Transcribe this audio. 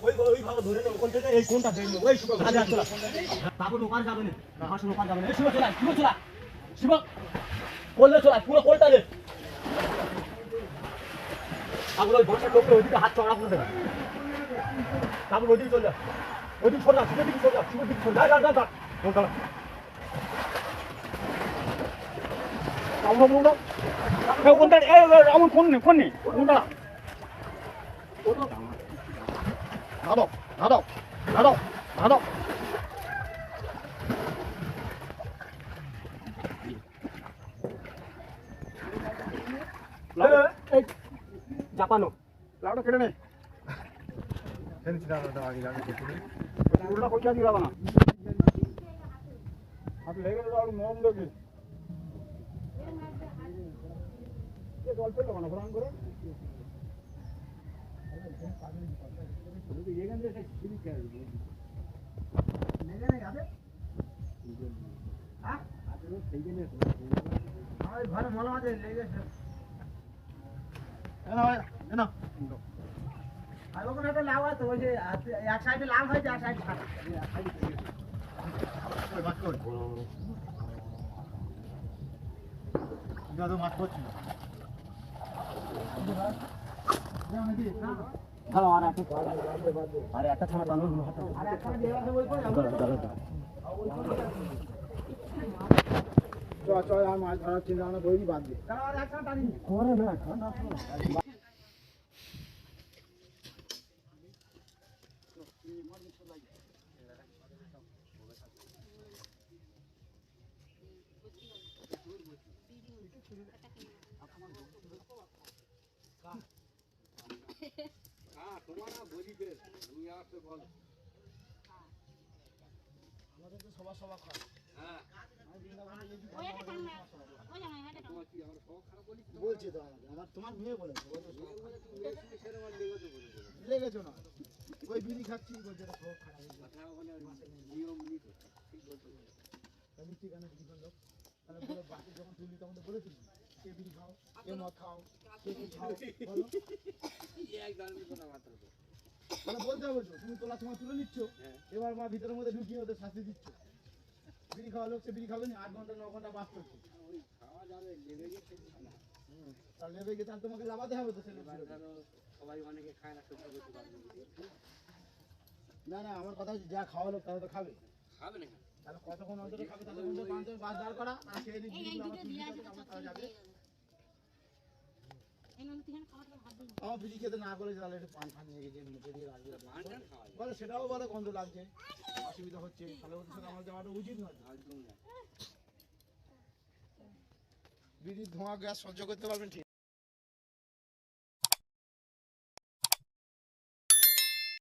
ওই ভাবে ধরে নেব কোন থেকে এই কোনটা দেই ওই শুভ আগে চলা তারপর ওপার যাবে না হাসন ওপার যাবে না এই শুভ চলা শিব কোলে চলা পুরো কোলটা দে তারপর ওই বসার লোককে ওইদিকে হাত চড়া করে দেবে তারপর ওইদিকে চলে যা ওইদিকে সর না শিবের দিকে সর যা শিবের দিকে সর যা কোনটা কোনটা আমার ফোন নেই কোনটা দাদা জাপানো লাউটা কেটে নে পয়সা দিয়ে না আপনি লেগে মম দেখি জল পেলো না ভ্রমণ করে ঘরে মনে আছে লেগেছে আর ওখানে একটা লাভ আছে ওই যে এক সাইডে লাভ হয়েছে এক সাইডে সাদা মাছ করছি আরে একটা ছাড়া টানো চল আর মাছ ধরার চিন্তা ভাবনা করিনি বাদ দিয়ে করে না সবার সবার খাওয়া বলছি তো আমার তোমার মেয়ে বলেছে লেগেছো না ওই বিড়ি খাচ্ছি বলছে লোক তাহলে বাকি যখন তুলি তখন তো বলেছিল কে বিড়ি খাও কে মদ খাও কে কি খাও মানে বলতে হবে তো তুমি তোলার সময় তুলে নিচ্ছ এবার মা ভিতরের মধ্যে ঢুকিয়ে ওদের শাস্তি দিচ্ছ বিড়ি খাওয়া লোক সে বিড়ি খাবে না 8 ঘন্টা 9 ঘন্টা বাস করছে খাওয়া যাবে লেবে গেছে তাহলে লেবে গেছে তাহলে তোমাকে লাভাতে হবে তো সবাই অনেকে খায় না সহ্য করতে পারবে না আমার কথা হচ্ছে যা খাওয়া লোক তারা তো খাবে না তাহলে কতক্ষণ অন্তরে খাবে তাদের মধ্যে 5 বাস দাঁড় করা আর সেই দিন তারা যাবে আমার বিড়ি খেতে না বলে তাহলে একটু পান খান নিয়ে গেছে মুখে দিয়ে রাখবে বলে সেটাও বলে গন্ধ লাগছে অসুবিধা হচ্ছে তাহলে ওদের সাথে আমার যাওয়াটা উচিত নয় বিড়ির ধোঁয়া গ্যাস সহ্য করতে পারবেন ঠিক